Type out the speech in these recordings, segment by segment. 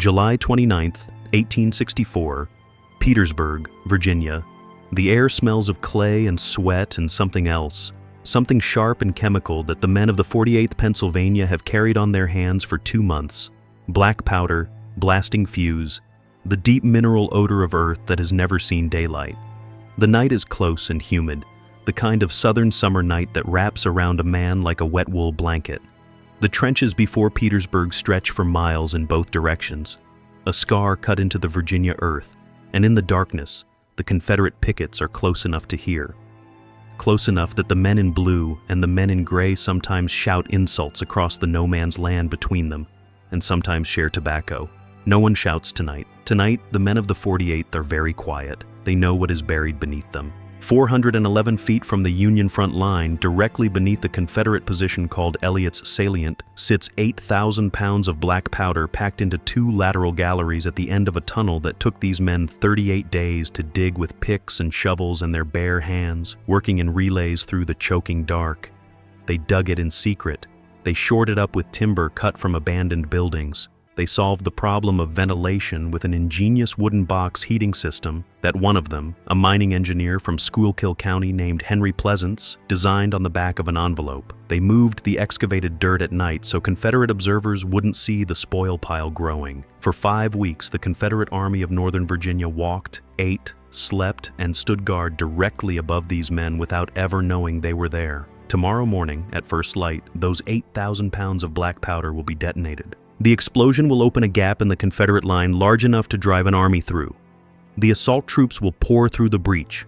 July 29th, 1864, Petersburg, Virginia. The air smells of clay and sweat and something else, something sharp and chemical that the men of the 48th Pennsylvania have carried on their hands for 2 months. Black powder, blasting fuse, the deep mineral odor of earth that has never seen daylight. The night is close and humid, the kind of southern summer night that wraps around a man like a wet wool blanket. The trenches before Petersburg stretch for miles in both directions, a scar cut into the Virginia earth, and in the darkness, the Confederate pickets are close enough to hear. Close enough that the men in blue and the men in gray sometimes shout insults across the no man's land between them, and sometimes share tobacco. No one shouts tonight. Tonight, the men of the 48th are very quiet. They know what is buried beneath them. 411 feet from the Union front line, directly beneath the Confederate position called Elliott's Salient, sits 8,000 pounds of black powder packed into 2 lateral galleries at the end of a tunnel that took these men 38 days to dig with picks and shovels in their bare hands, working in relays through the choking dark. They dug it in secret. They shored it up with timber cut from abandoned buildings. They solved the problem of ventilation with an ingenious wooden box heating system that one of them, a mining engineer from Schuylkill County named Henry Pleasants, designed on the back of an envelope. They moved the excavated dirt at night so Confederate observers wouldn't see the spoil pile growing. For 5 weeks, the Confederate Army of Northern Virginia walked, ate, slept, and stood guard directly above these men without ever knowing they were there. Tomorrow morning, at first light, those 8,000 pounds of black powder will be detonated. The explosion will open a gap in the Confederate line large enough to drive an army through. The assault troops will pour through the breach.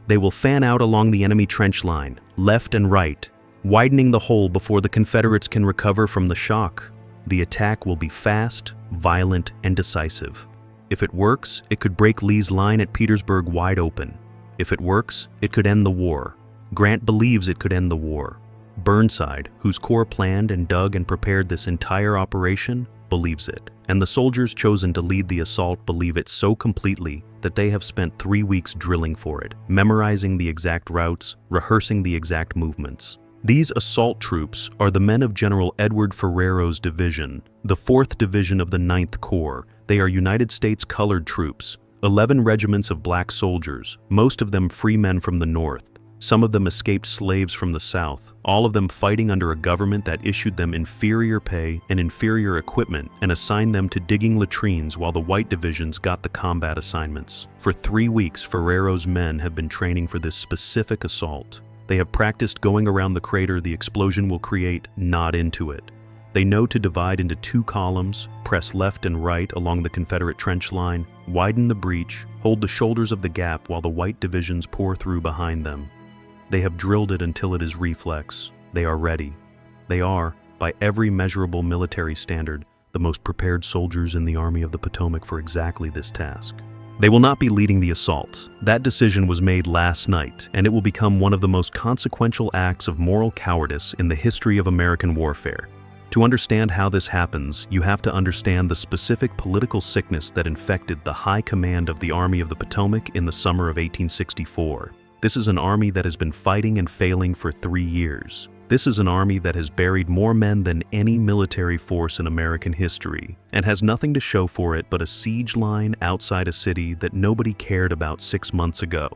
They will fan out along the enemy trench line, left and right, widening the hole before the Confederates can recover from the shock. The attack will be fast, violent, and decisive. If it works, it could break Lee's line at Petersburg wide open. If it works, it could end the war. Grant believes it could end the war. Burnside, whose corps planned and dug and prepared this entire operation, believes it. And the soldiers chosen to lead the assault believe it so completely that they have spent 3 weeks drilling for it, memorizing the exact routes, rehearsing the exact movements. These assault troops are the men of General Edward Ferrero's division, the 4th Division of the 9th Corps. They are United States colored troops, 11 regiments of black soldiers, most of them free men from the North. Some of them escaped slaves from the South, all of them fighting under a government that issued them inferior pay and inferior equipment and assigned them to digging latrines while the white divisions got the combat assignments. For 3 weeks, Ferrero's men have been training for this specific assault. They have practiced going around the crater the explosion will create, not into it. They know to divide into 2 columns, press left and right along the Confederate trench line, widen the breach, hold the shoulders of the gap while the white divisions pour through behind them. They have drilled it until it is reflex. They are ready. They are, by every measurable military standard, the most prepared soldiers in the Army of the Potomac for exactly this task. They will not be leading the assault. That decision was made last night, and it will become one of the most consequential acts of moral cowardice in the history of American warfare. To understand how this happens, you have to understand the specific political sickness that infected the high command of the Army of the Potomac in the summer of 1864. This is an army that has been fighting and failing for 3 years. This is an army that has buried more men than any military force in American history, and has nothing to show for it but a siege line outside a city that nobody cared about 6 months ago.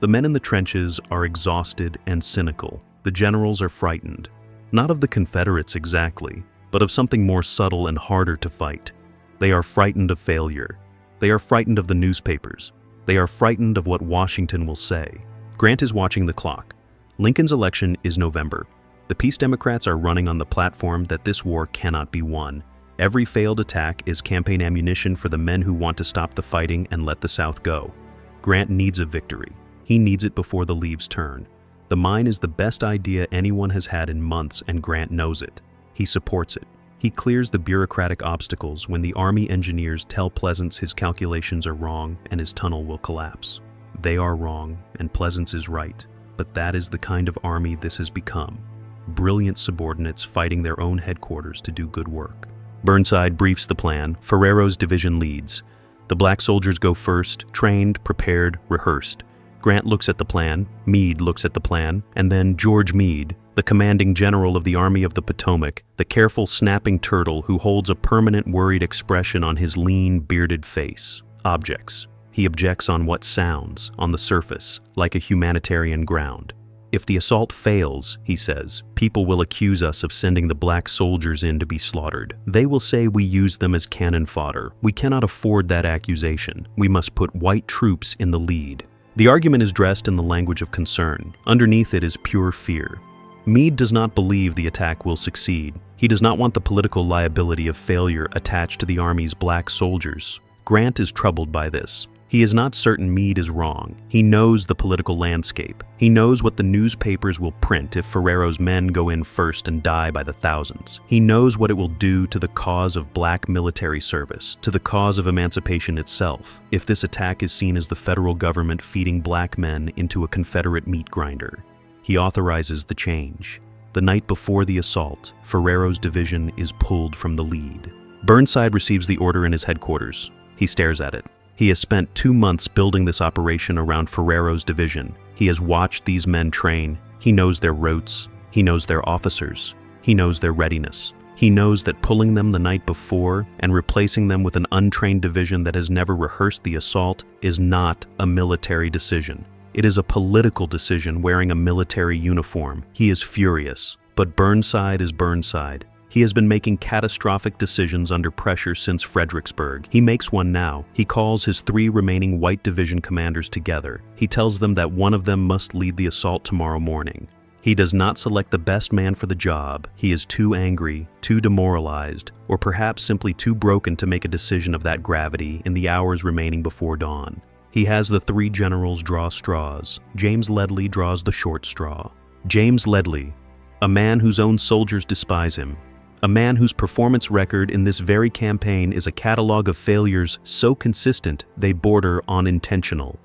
The men in the trenches are exhausted and cynical. The generals are frightened. Not of the Confederates exactly, but of something more subtle and harder to fight. They are frightened of failure. They are frightened of the newspapers. They are frightened of what Washington will say. Grant is watching the clock. Lincoln's election is November. The Peace Democrats are running on the platform that this war cannot be won. Every failed attack is campaign ammunition for the men who want to stop the fighting and let the South go. Grant needs a victory. He needs it before the leaves turn. The mine is the best idea anyone has had in months, and Grant knows it. He supports it. He clears the bureaucratic obstacles when the Army engineers tell Pleasants his calculations are wrong and his tunnel will collapse. They are wrong, and Pleasants is right, but that is the kind of army this has become. Brilliant subordinates fighting their own headquarters to do good work. Burnside briefs the plan. Ferrero's division leads. The black soldiers go first, trained, prepared, rehearsed. Grant looks at the plan, Meade looks at the plan, and then George Meade, the commanding general of the Army of the Potomac, the careful snapping turtle who holds a permanent worried expression on his lean, bearded face. Objects. He objects on what sounds, on the surface, like a humanitarian ground. If the assault fails, he says, people will accuse us of sending the black soldiers in to be slaughtered. They will say we used them as cannon fodder. We cannot afford that accusation. We must put white troops in the lead. The argument is dressed in the language of concern. Underneath it is pure fear. Meade does not believe the attack will succeed. He does not want the political liability of failure attached to the Army's black soldiers. Grant is troubled by this. He is not certain Meade is wrong. He knows the political landscape. He knows what the newspapers will print if Ferrero's men go in first and die by the thousands. He knows what it will do to the cause of black military service, to the cause of emancipation itself, if this attack is seen as the federal government feeding black men into a Confederate meat grinder. He authorizes the change. The night before the assault, Ferrero's division is pulled from the lead. Burnside receives the order in his headquarters. He stares at it. He has spent 2 months building this operation around Ferrero's division. He has watched these men train. He knows their routes. He knows their officers. He knows their readiness. He knows that pulling them the night before and replacing them with an untrained division that has never rehearsed the assault is not a military decision. It is a political decision wearing a military uniform. He is furious. But Burnside is Burnside. He has been making catastrophic decisions under pressure since Fredericksburg. He makes one now. He calls his 3 remaining White Division commanders together. He tells them that one of them must lead the assault tomorrow morning. He does not select the best man for the job. He is too angry, too demoralized, or perhaps simply too broken to make a decision of that gravity in the hours remaining before dawn. He has the 3 generals draw straws. James Ledlie draws the short straw. James Ledlie, a man whose own soldiers despise him, a man whose performance record in this very campaign is a catalog of failures so consistent they border on intentional.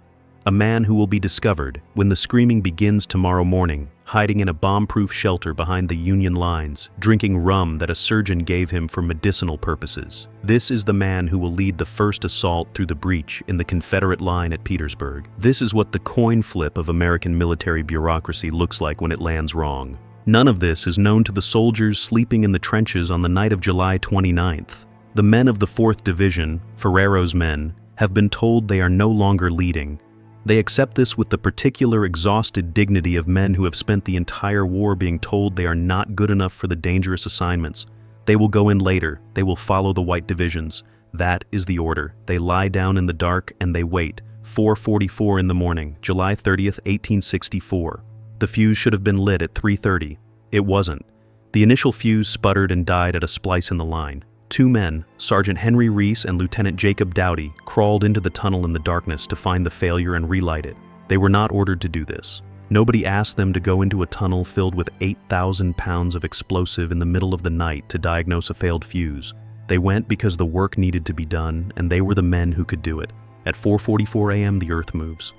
A man who will be discovered when the screaming begins tomorrow morning, hiding in a bomb-proof shelter behind the Union lines, drinking rum that a surgeon gave him for medicinal purposes. This is the man who will lead the first assault through the breach in the Confederate line at Petersburg. This is what the coin flip of American military bureaucracy looks like when it lands wrong. None of this is known to the soldiers sleeping in the trenches on the night of July 29th. The men of the 4th Division, Ferrero's men, have been told they are no longer leading. They accept this with the particular exhausted dignity of men who have spent the entire war being told they are not good enough for the dangerous assignments. They will go in later. They will follow the White Divisions. That is the order. They lie down in the dark and they wait. 4:44 in the morning, July 30th, 1864. The fuse should have been lit at 3:30. It wasn't. The initial fuse sputtered and died at a splice in the line. 2 men, Sergeant Henry Reese and Lieutenant Jacob Doughty, crawled into the tunnel in the darkness to find the failure and relight it. They were not ordered to do this. Nobody asked them to go into a tunnel filled with 8,000 pounds of explosive in the middle of the night to diagnose a failed fuse. They went because the work needed to be done, and they were the men who could do it. At 4:44 a.m., the earth moves.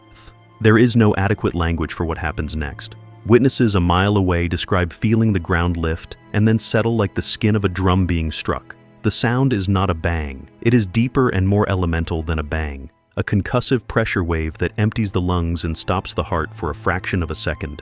There is no adequate language for what happens next. Witnesses a mile away describe feeling the ground lift and then settle like the skin of a drum being struck. The sound is not a bang. It is deeper and more elemental than a bang, a concussive pressure wave that empties the lungs and stops the heart for a fraction of a second.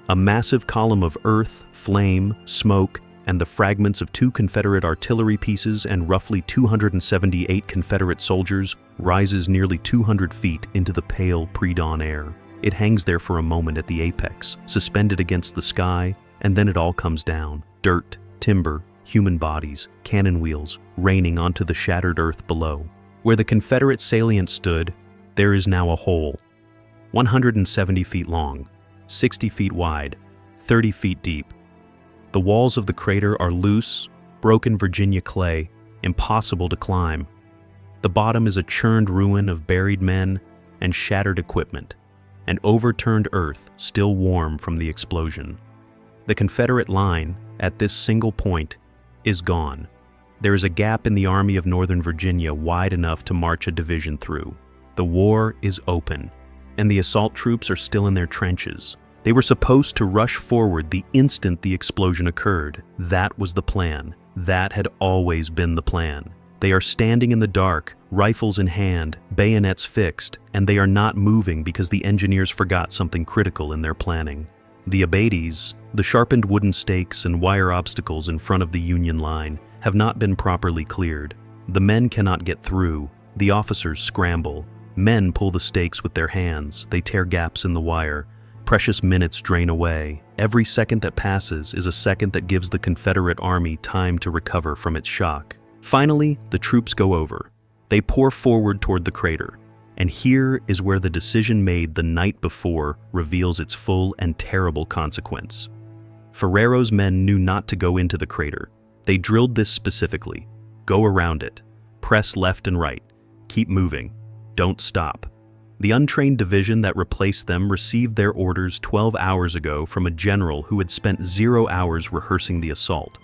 A massive column of earth, flame, smoke, and the fragments of 2 Confederate artillery pieces and roughly 278 Confederate soldiers rises nearly 200 feet into the pale pre-dawn air. It hangs there for a moment at the apex, suspended against the sky, and then it all comes down. Dirt, timber, human bodies, cannon wheels, raining onto the shattered earth below. Where the Confederate salient stood, there is now a hole. 170 feet long, 60 feet wide, 30 feet deep. The walls of the crater are loose, broken Virginia clay, impossible to climb. The bottom is a churned ruin of buried men and shattered equipment, and overturned earth still warm from the explosion. The Confederate line, at this single point, is gone. There is a gap in the Army of Northern Virginia wide enough to march a division through. The war is open, and the assault troops are still in their trenches. They were supposed to rush forward the instant the explosion occurred. That was the plan. That had always been the plan. They are standing in the dark, rifles in hand, bayonets fixed, and they are not moving because the engineers forgot something critical in their planning. The abatis, the sharpened wooden stakes and wire obstacles in front of the Union line, have not been properly cleared. The men cannot get through. The officers scramble. Men pull the stakes with their hands. They tear gaps in the wire. Precious minutes drain away. Every second that passes is a second that gives the Confederate Army time to recover from its shock. Finally, the troops go over. They pour forward toward the crater. And here is where the decision made the night before reveals its full and terrible consequence. Ferrero's men knew not to go into the crater. They drilled this specifically. Go around it. Press left and right. Keep moving. Don't stop. The untrained division that replaced them received their orders 12 hours ago from a general who had spent 0 hours rehearsing the assault.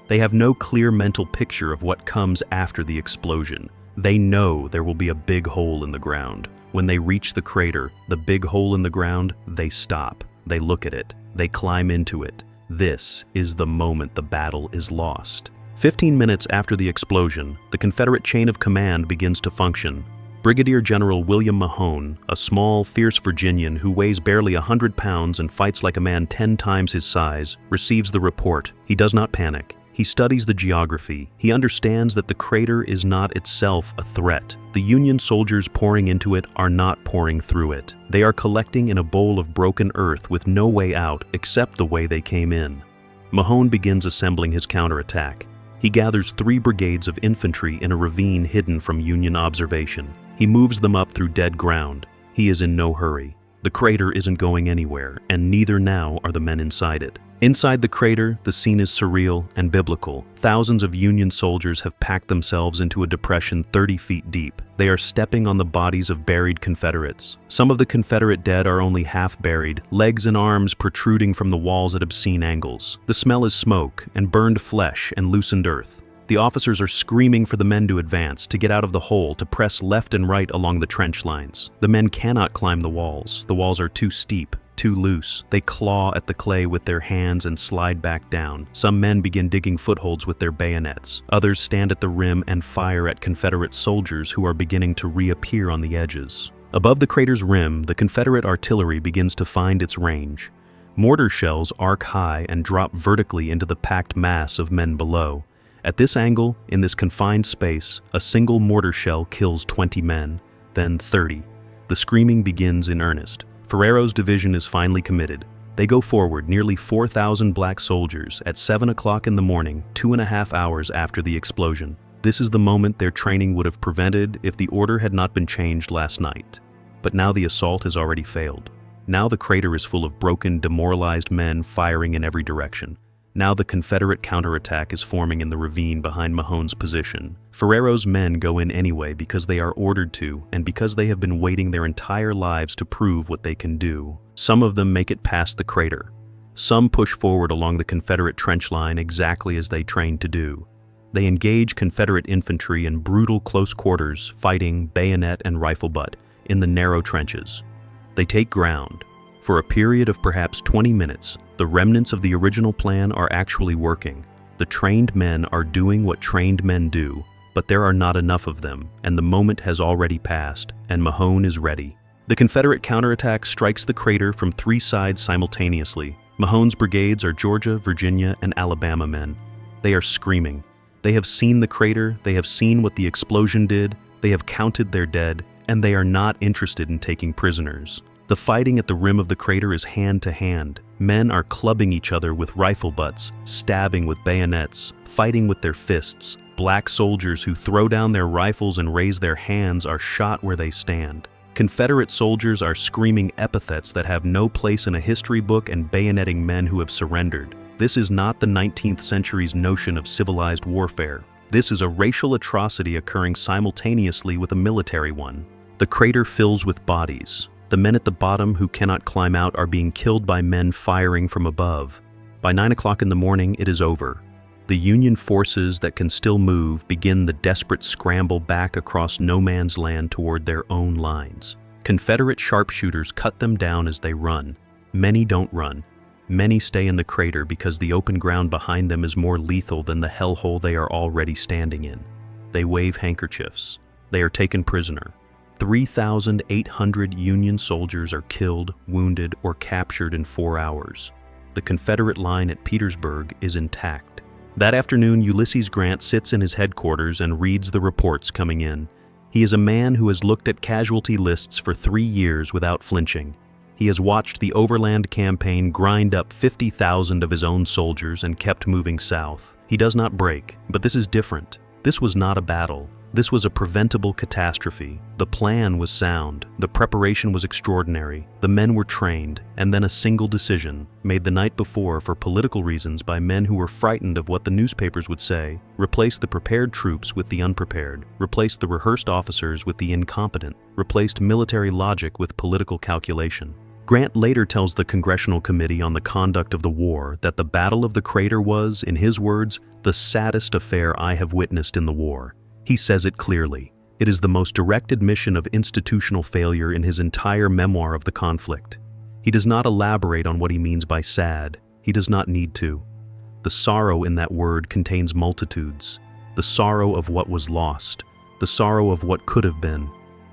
They have no clear mental picture of what comes after the explosion. They know there will be a big hole in the ground. When they reach the crater, the big hole in the ground, they stop. They look at it. They climb into it. This is the moment the battle is lost. 15 minutes after the explosion, the Confederate chain of command begins to function. Brigadier General William Mahone, a small, fierce Virginian who weighs barely 100 pounds and fights like a man 10 times his size, receives the report. He does not panic. He studies the geography. He understands that the crater is not itself a threat. The Union soldiers pouring into it are not pouring through it. They are collecting in a bowl of broken earth with no way out except the way they came in. Mahone begins assembling his counterattack. He gathers 3 brigades of infantry in a ravine hidden from Union observation. He moves them up through dead ground. He is in no hurry. The crater isn't going anywhere, and neither now are the men inside it. Inside the crater, the scene is surreal and biblical. Thousands of Union soldiers have packed themselves into a depression 30 feet deep. They are stepping on the bodies of buried Confederates. Some of the Confederate dead are only half buried, legs and arms protruding from the walls at obscene angles. The smell is smoke and burned flesh and loosened earth. The officers are screaming for the men to advance, to get out of the hole, to press left and right along the trench lines. The men cannot climb the walls. The walls are too steep, too loose. They claw at the clay with their hands and slide back down. Some men begin digging footholds with their bayonets. Others stand at the rim and fire at Confederate soldiers who are beginning to reappear on the edges. Above the crater's rim, the Confederate artillery begins to find its range. Mortar shells arc high and drop vertically into the packed mass of men below. At this angle, in this confined space, a single mortar shell kills 20 men, then 30. The screaming begins in earnest. Ferrero's division is finally committed. They go forward, nearly 4,000 black soldiers, at 7 o'clock in the morning, 2.5 hours after the explosion. This is the moment their training would have prevented if the order had not been changed last night. But now the assault has already failed. Now the crater is full of broken, demoralized men firing in every direction. Now the Confederate counterattack is forming in the ravine behind Mahone's position. Ferrero's men go in anyway because they are ordered to and because they have been waiting their entire lives to prove what they can do. Some of them make it past the crater. Some push forward along the Confederate trench line exactly as they trained to do. They engage Confederate infantry in brutal close quarters, fighting bayonet and rifle butt in the narrow trenches. They take ground. For a period of perhaps 20 minutes, the remnants of the original plan are actually working. The trained men are doing what trained men do, but there are not enough of them, and the moment has already passed, and Mahone is ready. The Confederate counterattack strikes the crater from 3 sides simultaneously. Mahone's brigades are Georgia, Virginia, and Alabama men. They are screaming. They have seen the crater, they have seen what the explosion did, they have counted their dead, and they are not interested in taking prisoners. The fighting at the rim of the crater is hand to hand. Men are clubbing each other with rifle butts, stabbing with bayonets, fighting with their fists. Black soldiers who throw down their rifles and raise their hands are shot where they stand. Confederate soldiers are screaming epithets that have no place in a history book and bayoneting men who have surrendered. This is not the 19th century's notion of civilized warfare. This is a racial atrocity occurring simultaneously with a military one. The crater fills with bodies. The men at the bottom who cannot climb out are being killed by men firing from above. By 9 o'clock in the morning, it is over. The Union forces that can still move begin the desperate scramble back across no man's land toward their own lines. Confederate sharpshooters cut them down as they run. Many don't run. Many stay in the crater because the open ground behind them is more lethal than the hellhole they are already standing in. They wave handkerchiefs. They are taken prisoner. 3,800 Union soldiers are killed, wounded, or captured in 4 hours. The Confederate line at Petersburg is intact. That afternoon, Ulysses Grant sits in his headquarters and reads the reports coming in. He is a man who has looked at casualty lists for 3 years without flinching. He has watched the Overland Campaign grind up 50,000 of his own soldiers and kept moving south. He does not break, but this is different. This was not a battle. This was a preventable catastrophe. The plan was sound. The preparation was extraordinary. The men were trained, and then a single decision, made the night before for political reasons by men who were frightened of what the newspapers would say, replaced the prepared troops with the unprepared, replaced the rehearsed officers with the incompetent, replaced military logic with political calculation. Grant later tells the Congressional Committee on the Conduct of the War that the Battle of the Crater was, in his words, the saddest affair I have witnessed in the war. He says it clearly. It is the most direct admission of institutional failure in his entire memoir of the conflict. He does not elaborate on what he means by sad. He does not need to. The sorrow in that word contains multitudes. The sorrow of what was lost. The sorrow of what could have been.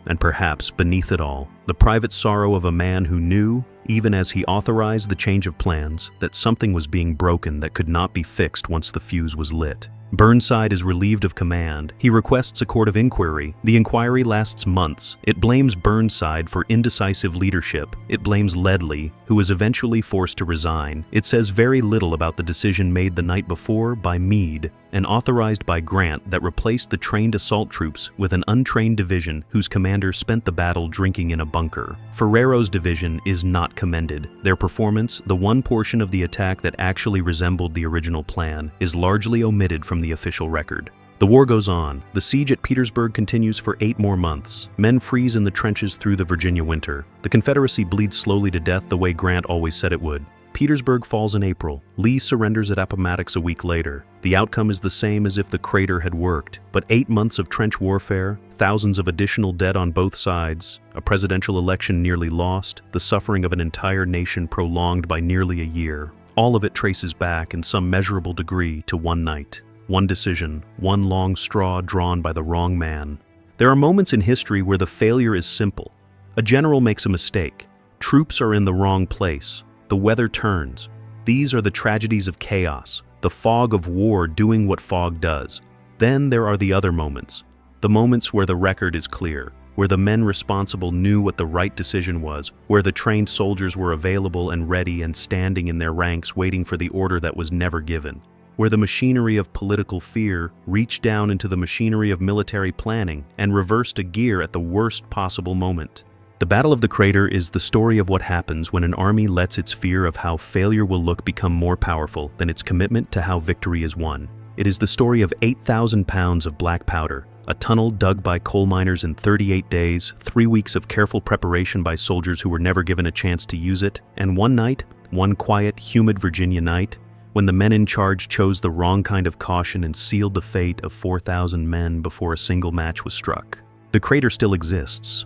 And perhaps, beneath it all, the private sorrow of a man who knew, even as he authorized the change of plans, that something was being broken that could not be fixed once the fuse was lit. Burnside is relieved of command. He requests a court of inquiry. The inquiry lasts months. It blames Burnside for indecisive leadership. It blames Ledlie, who is eventually forced to resign. It says very little about the decision made the night before by Meade and authorized by Grant that replaced the trained assault troops with an untrained division whose commander spent the battle drinking in a bunker. Ferrero's division is not commended. Their performance, the one portion of the attack that actually resembled the original plan, is largely omitted from the official record. The war goes on. The siege at Petersburg continues for 8 more months. Men freeze in the trenches through the Virginia winter. The Confederacy bleeds slowly to death the way Grant always said it would. Petersburg falls in April. Lee surrenders at Appomattox a week later. The outcome is the same as if the crater had worked. But 8 months of trench warfare, thousands of additional dead on both sides, a presidential election nearly lost, the suffering of an entire nation prolonged by nearly a year. All of it traces back in some measurable degree to one night. One decision, one long straw drawn by the wrong man. There are moments in history where the failure is simple. A general makes a mistake. Troops are in the wrong place. The weather turns. These are the tragedies of chaos, the fog of war doing what fog does. Then there are the other moments. The moments where the record is clear, where the men responsible knew what the right decision was, where the trained soldiers were available and ready and standing in their ranks waiting for the order that was never given. Where the machinery of political fear reached down into the machinery of military planning and reversed a gear at the worst possible moment. The Battle of the Crater is the story of what happens when an army lets its fear of how failure will look become more powerful than its commitment to how victory is won. It is the story of 8,000 pounds of black powder, a tunnel dug by coal miners in 38 days, 3 weeks of careful preparation by soldiers who were never given a chance to use it, and one night, one quiet, humid Virginia night, when the men in charge chose the wrong kind of caution and sealed the fate of 4,000 men before a single match was struck. The crater still exists.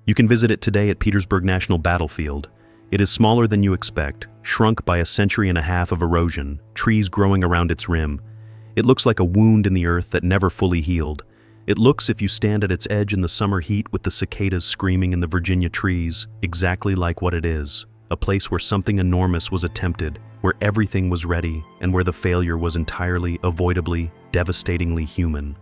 You can visit it today at Petersburg National Battlefield. It is smaller than you expect, shrunk by a century and a half of erosion, trees growing around its rim. It looks like a wound in the earth that never fully healed. It looks, if you stand at its edge in the summer heat with the cicadas screaming in the Virginia trees, exactly like what it is. A place where something enormous was attempted, where everything was ready, and where the failure was entirely, avoidably, devastatingly human.